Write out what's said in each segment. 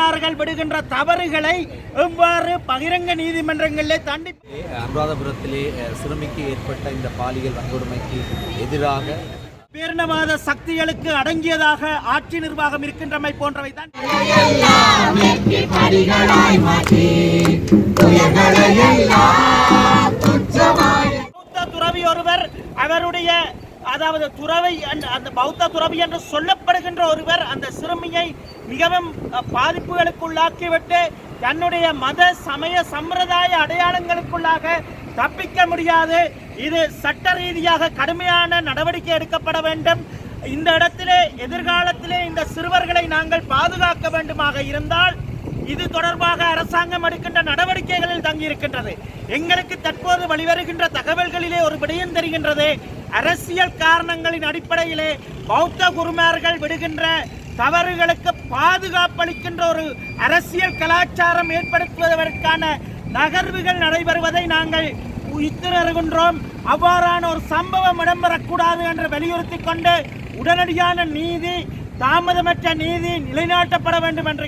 குருமார்கள் விடுகின்ற தவறுகளை எவ்வாறு பகிரங்க நீதிமன்றங்களிலே அனுராதபுரத்திலே சிறுமிக்கு ஏற்பட்ட இந்த பாலியல் வன்கொடுமைக்கு எதிராக பேரினவாத சக்திகளுக்கு அடங்கியதாக ஆட்சி நிர்வாகம் இருக்கின்றமை போன்றவை தான் துறவி ஒருவர் அவருடைய அதாவது துறவை அந்த பௌத்த துறவி என்று சொல்லப்படுகின்ற ஒருவர் அந்த சிறுமியை மிகவும் பாதிப்புகளுக்குள்ளாக்கிவிட்டு தன்னுடைய மத சமய சம்பிரதாய அடையாளங்களுக்குள்ளாக தப்பிக்க முடியாது. இது சட்ட ரீதியாக கடுமையான நடவடிக்கை எடுக்கப்பட வேண்டும். இந்த இடத்திலே எதிர்காலத்திலே இந்த சிறுவர்களை நாங்கள் பாதுகாக்க வேண்டுமாக இருந்தால் இது தொடர்பாக அரசாங்கம் எடுக்கின்ற நடவடிக்கைகளில் தங்கியிருக்கின்றது. எங்களுக்கு தற்போது வெளிவருகின்ற தகவல்களிலே ஒரு விடயம் தெரிகின்றது. அரசியல் காரணங்களின் அடிப்படையிலே பௌத்த குருமார்கள் விடுகின்ற தவறுகளுக்கு பாதுகாப்பளிக்கின்ற ஒரு அரசியல் கலாச்சாரம் ஏற்படுத்துவதற்கான நகர்வுகள் நடைபெறுவதை நாங்கள் உணர்கின்றோம். அவ்வாறான ஒரு சம்பவம் இடம்பெறக்கூடாது என்று வலியுறுத்தி கொண்டு உடனடியான நீதி, தாமதமற்ற நீதி நிலைநாட்டப்பட வேண்டும் என்று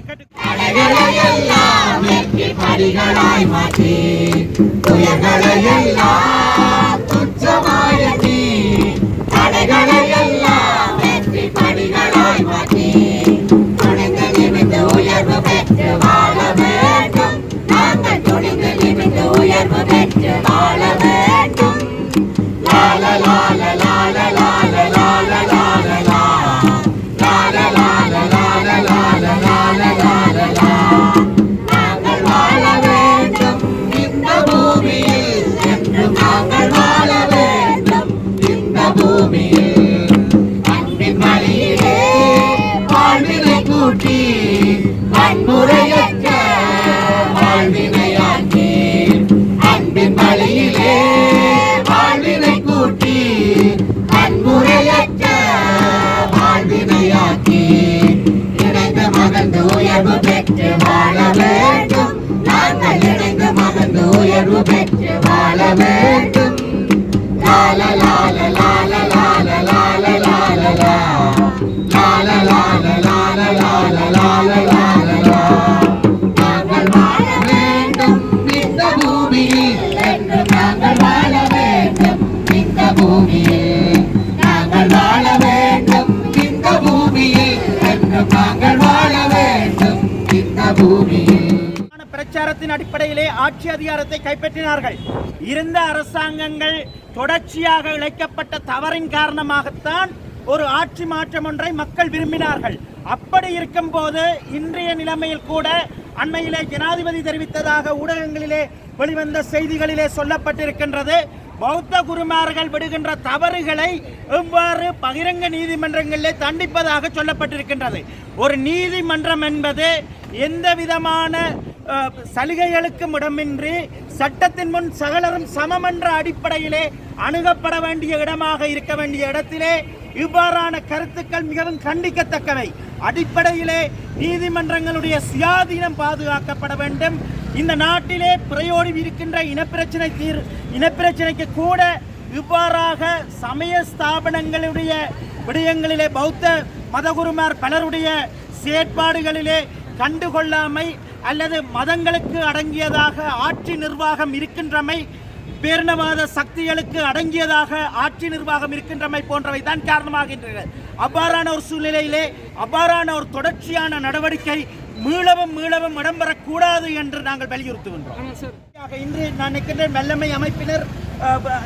பிரச்சாரத்தின் அடிப்படையிலே ஆட்சி அதிகாரத்தை கைப்பற்றினார்கள். இருந்த அரசாங்கங்கள் தொடர்ச்சியாக இழைக்கப்பட்ட தவறின் காரணமாகத்தான் ஒரு ஆட்சி மாற்றம் ஒன்றை மக்கள் விரும்பினார்கள். அப்படி இருக்கும் போது இன்றைய நிலைமையில் கூட அண்மையிலே ஜனாதிபதி தெரிவித்ததாக ஊடகங்களிலே வெளிவந்த செய்திகளிலே சொல்லப்பட்டிருக்கின்றது. பௌத்த குருமார்கள் விடுகின்ற தவறுகளை எவ்வாறு பகிரங்க நீதிமன்றங்களிலே தண்டிப்பதாக சொல்லப்பட்டிருக்கின்றது. ஒரு நீதிமன்றம் என்பது எந்த விதமான சலுகைகளுக்கும் இடமின்றி சட்டத்தின் முன் சகலரும் சமம் என்ற அடிப்படையிலே அணுகப்பட வேண்டிய இடமாக இருக்க வேண்டிய இடத்திலே இவ்வாறான கருத்துக்கள் மிகவும் கண்டிக்கத்தக்கவை. அடிப்படையிலே நீதிமன்றங்களுடைய சுயாதீனம் பாதுகாக்கப்பட வேண்டும். இந்த நாட்டிலே பிரயோடி இருக்கின்ற இனப்பிரச்சனைக்கு கூட இவ்வாறாக சமய ஸ்தாபனங்களுடைய விடயங்களிலே பௌத்த மதகுருமார் பலருடைய செயற்பாடுகளிலே கண்டுகொள்ளாமை அல்லது மதங்களுக்கு அடங்கியதாக ஆட்சி நிர்வாகம் இருக்கின்றமை, பேரினவாத சக்திகளுக்கு அடங்கியதாக ஆட்சி நிர்வாகம் இருக்கின்றமை போன்றவை தான் காரணமாகின்றன. அவ்வாறான ஒரு சூழ்நிலையிலே அவ்வாறான ஒரு தொடர்ச்சியான நடவடிக்கை மீளவும் இடம்பெறக்கூடாது என்று நாங்கள் வலியுறுத்துகின்றோம். இன்று நான் நிற்கின்ற மெல்லமை அமைப்பினர்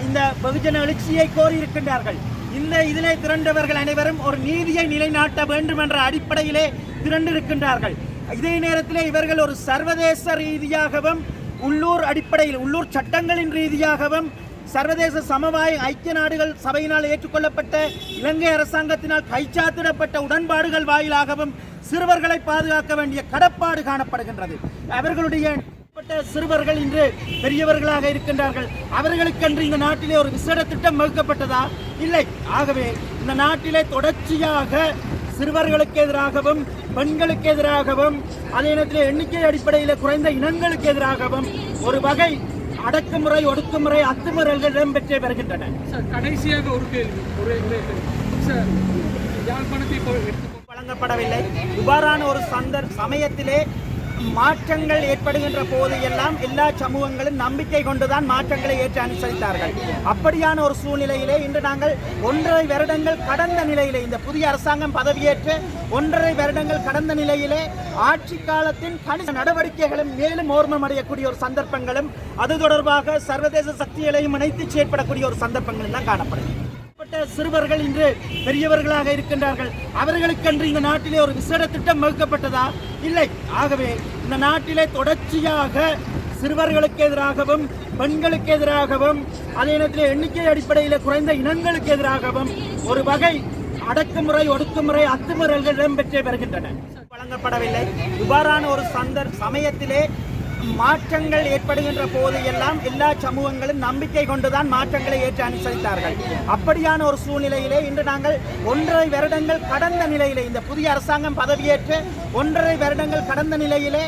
இந்த வெகுஜன எழுச்சியை கோரியிருக்கின்றார்கள். இந்த இதிலே திரண்டவர்கள் அனைவரும் ஒரு நீதியை நிலைநாட்ட வேண்டும் என்ற அடிப்படையிலே திரண்டிருக்கின்றார்கள். இதே நேரத்திலே இவர்கள் ஒரு சர்வதேச ரீதியாகவும் உள்ளூர் அடிப்படையில் உள்ளூர் சட்டங்களின் ரீதியாகவும் சர்வதேச சமவாய ஐக்கிய நாடுகள் சபையினால் ஏற்றுக்கொள்ளப்பட்ட இலங்கை அரசாங்கத்தினால் கைச்சாத்திடப்பட்ட உடன்பாடுகள் வாயிலாகவும் சிறுவர்களை பாதுகாக்க வேண்டிய கடப்பாடு காணப்படுகின்றது. அவர்களுடைய சிறுவர்கள் இன்று பெரியவர்களாக இருக்கின்றார்கள். அவர்களுக்கென்று இந்த நாட்டிலே ஒரு விசேட திட்டம் வகுக்கப்பட்டதா? இல்லை. ஆகவே இந்த நாட்டிலே தொடர்ச்சியாக சிறுவர்களுக்கு எதிராகவும் பெண்களுக்கு எதிராகவும் அதே நேரத்தில் எண்ணிக்கை அடிப்படையில் குறைந்த இனங்களுக்கு எதிராகவும் ஒரு வகை அடக்குமுறை, ஒடுக்குமுறை, அத்துமுறைகள் இடம்பெற்றே வருகின்றன. கடைசியாக ஒரு கேள்வி, யாழ்ப்பாணத்தை வழங்கப்படவில்லை. இவ்வாறான ஒரு சமயத்திலே மாற்றங்கள் ஏற்படுகின்ற போது எல்லாம் எல்லா சமூகங்களும் நம்பிக்கை கொண்டுதான் மாற்றங்களை ஏற்று அனுசரித்தார்கள். அப்படியான ஒரு சூழ்நிலையிலே இன்று நாங்கள் 1.5 வருடங்கள் கடந்த நிலையிலே, இந்த புதிய அரசாங்கம் பதவியேற்று 1.5 வருடங்கள் கடந்த நிலையிலே ஆட்சி காலத்தின் கணிச நடவடிக்கைகளும் மேலும் ஓர்மமடையக்கூடிய ஒரு சந்தர்ப்பங்களும் அது தொடர்பாக சர்வதேச சக்திகளையும் இணைத்து செயற்படக்கூடிய ஒரு சந்தர்ப்பங்களும் தான் காணப்படுகிறது. சிறுவர்கள் இன்று பெரியவர்களாக இருக்கின்றார்கள். அவர்களுக்கென்று இந்த நாட்டிலே ஒரு விசேட திட்டம் வகுக்கப்பட்டதா? இல்லை. ஆகவே இந்த நாட்டிலே தொடர்ச்சியாக சிறுவர்களுக்கு எதிராகவும் பெண்களுக்கு எதிராகவும் அதே நேரத்தில் எண்ணிக்கை அடிப்படையில் குறைந்த இனங்களுக்கு எதிராகவும் ஒரு வகை அடக்குமுறை, ஒடுக்குமுறை, அத்துமுறைகள் இடம்பெற்றே வருகின்றன. வழங்கப்படவில்லை. இவ்வாறான ஒரு சமயத்திலே மாற்றங்கள் ஏற்படுகின்ற போது எல்லாம் எல்லா சமூகங்களும் நம்பிக்கை கொண்டுதான் மாற்றங்களை ஏற்று அனுசரித்தார்கள். அப்படியான ஒரு சூழ்நிலையிலே இன்று நாங்கள் 1.5 வருடங்கள் கடந்த நிலையிலே, இந்த புதிய அரசாங்கம் பதவியேற்று 1.5 வருடங்கள் கடந்த நிலையிலே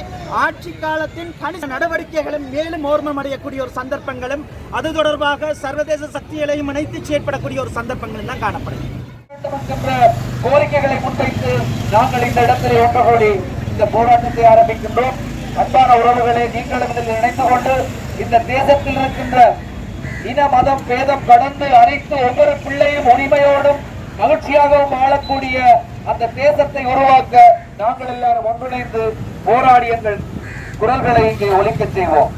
ஆட்சி காலத்தின் கணிச நடவடிக்கைகளும் மேலும் ஓர்மமடையக்கூடிய ஒரு சந்தர்ப்பங்களும் அது தொடர்பாக சர்வதேச சக்திகளையும் இணைத்து செயற்படக்கூடிய ஒரு சந்தர்ப்பங்களும் தான் காணப்படுகிறது. கோரிக்கைகளை முன்வைத்து நாங்கள் இந்த இடத்திலே ஒன்று கூடி இந்த போராட்டத்தை ஆரம்பிக்கின்றோம். அன்பான உறவுகளை நீங்களும் இதில் இணைந்து கொண்டு இந்த தேசத்தில் இருக்கின்ற இன மதம் பேதம் கடந்து அனைத்து ஒவ்வொரு பிள்ளையும் உரிமையோடும் மகிழ்ச்சியாகவும் வாழக்கூடிய அந்த தேசத்தை உருவாக்க நாங்கள் எல்லாரும் ஒன்றிணைந்து போராடி எங்கள் குரல்களை இங்கே ஒலிக்க செய்வோம்.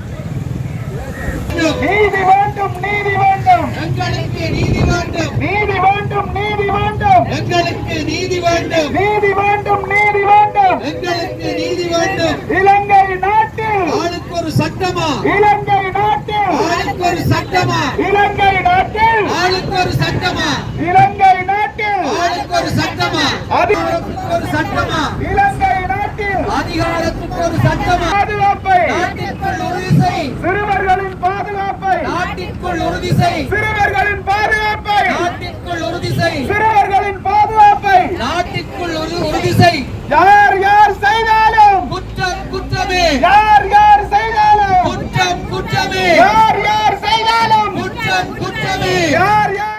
நீதி வேண்டும், நீதி வேண்டும், எங்களுக்கு நீதி வேண்டும், நீதி வேண்டும், நீதி வேண்டும், எங்களுக்கு நீதி வேண்டும், நீதி வேண்டும், நீதி வேண்டும், எங்களுக்கு நீதி வேண்டும். இலங்கை நாட்டில் ஆளுக்கு ஒரு சட்டமா, இலங்கை நாட்டில் ஆளுக்கு ஒரு சட்டமா, இலங்கை நாட்டில் ஆளுக்கு ஒரு சட்டமா, இலங்கை நாட்டில் ஆளுக்கு ஒரு சட்டமா, அதிகாரத்துக்கு ஒரு சட்டமா, இலங்கை நாட்டில் அதிகாரத்துக்கு ஒரு சட்டமா, பாதுகாப்பை நாட்டிற்குள் உறுதி செய், சிறுவர்களின் பாதுகாப்பை நாட்டிற்குள் உறுதி செய், சிறுவர்களின் பாதுகாப்பை நாட்டிற்குள் உறுதி செய், சிறுவர்களின் பாதுகாப்பை நாட்டிற்குள் உறுதி செய். யார் யார் செய்தாலும் குற்றம் குற்றமே, யார் யார் செய்தாலும் குற்றம் குற்றமே, யார் யார் செய்தாலும் குற்றம் குற்றமே. யார் யார்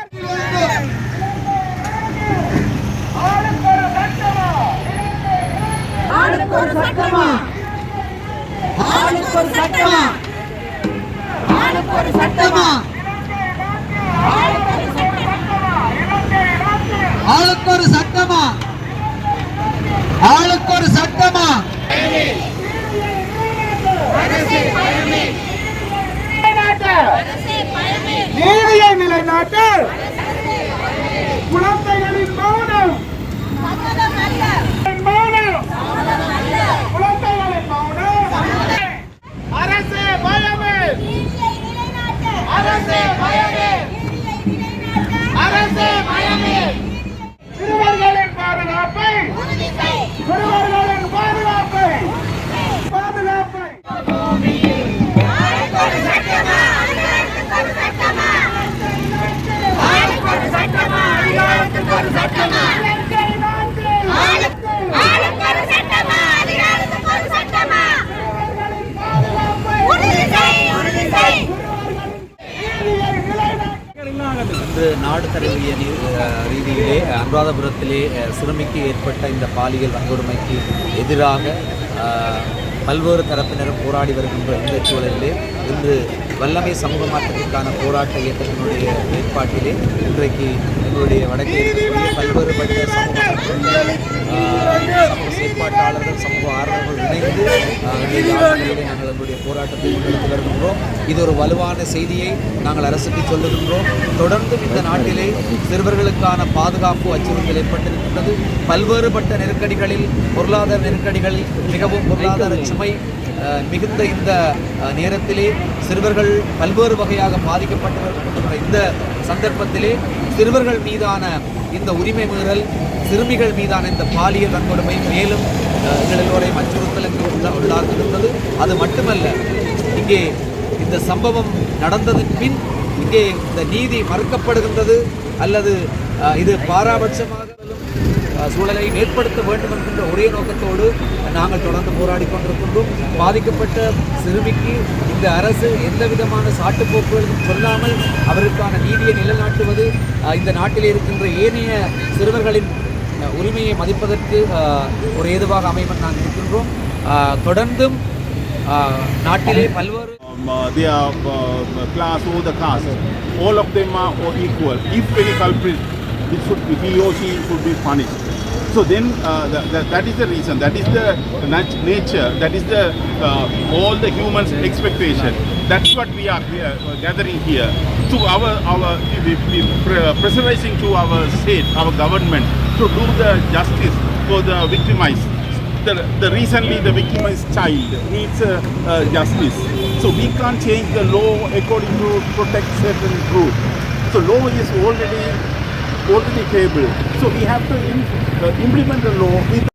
ஆளுக்கு ஒரு சட்டமா, ஆளுக்கு ஒரு சட்டமா, ஆளுக்கு ஒரு சட்டமா, ஆளுக்கு ஒரு சட்டமா, ஆளுக்கு ஒரு சட்டமா, ஆளுக்கு ஒரு சட்டமா. நீதியை நிலைநாட்ட குழந்தைகளின் மௌனம், மௌனம், குழந்தைகளின் மௌனம். அரசே பயமே, அரசே பயமே, அரசே பயமே. சிறுவர்களின் பாதுகாப்பை, சிறுவர்களின் பாதுகாப்பை, பாதுகாப்பை. இன்று நாடு தழுவிய ரீதியிலே அனுராதபுரத்திலே சிறுமிக்கு ஏற்பட்ட இந்த பாலியல் வன்கொடுமைக்கு எதிராக பல்வேறு தரப்பினரும் போராடி வருகின்ற இந்த சூழலிலே இன்று வல்லமை சமூக மாற்றத்திற்கான போராட்ட இயக்கத்தினுடைய ஏற்பாட்டிலே இன்றைக்கு எங்களுடைய வடக்கே இருக்கக்கூடிய பல்வேறுபட்ட சமூக செயற்பாட்டாளர்கள், சமூக ஆர்வலர்கள் இணைந்து நாங்கள் எங்களுடைய போராட்டத்தை முன்னெடுத்து வருகின்றோம். இது ஒரு வலுவான செய்தியை நாங்கள் அரசுக்கு சொல்லுகின்றோம். தொடர்ந்து இந்த நாட்டிலே சிறுவர்களுக்கான பாதுகாப்பு அச்சுறுத்தல் ஏற்பட்டிருக்கின்றது. பல்வேறுபட்ட நெருக்கடிகளில், பொருளாதார நெருக்கடிகளில் மிகவும் பொருளாதார சுமை மிகுந்த இந்த நேரத்திலே சிறுவர்கள் பல்வேறு வகையாக பாதிக்கப்பட்டு வருகின்ற இந்த சந்தர்ப்பத்திலே சிறுவர்கள் மீதான இந்த உரிமை மீறல், சிறுமிகள் மீதான இந்த பாலியல் வன்கொடுமை மேலும் எங்கள் எல்லோரையும் அச்சுறுத்தலுக்கு உள்ளார்ந்திருந்தது. அது மட்டுமல்ல, இங்கே இந்த சம்பவம் நடந்ததன் பின் இங்கே இந்த நீதி மறுக்கப்படுகின்றது அல்லது இது பாராபட்சமாக சூழலை ஏற்படுத்த வேண்டும் என்கின்ற ஒரே நோக்கத்தோடு நாங்கள் தொடர்ந்து போராடி கொண்டிருக்கின்றோம். பாதிக்கப்பட்ட சிறுமிக்கு இந்த அரசு எந்த விதமான சாட்டுப்போக்குகளும் சொல்லாமல் அவருக்கான நீதியை நிலைநாட்டுவது, இந்த நாட்டில் இருக்கின்ற ஏனைய சிறுவர்களின் உரிமையை மதிப்பதற்கு ஒரு ஏதுவாக அமையும் நாங்கள் இருக்கின்றோம். தொடர்ந்தும் நாட்டிலே பல்வேறு they are class or the caste. All of them are equal. If any culprit, he or she should be punished. So then that is the reason. That is the nature. That is the all the humans' expectation. That's what we are here, gathering here to pressurizing to our state, our government to do the justice for the victimized. The recently the victimized child needs justice. So we can't change the law according to protect certain group. So law is already table. So we have to implement the law with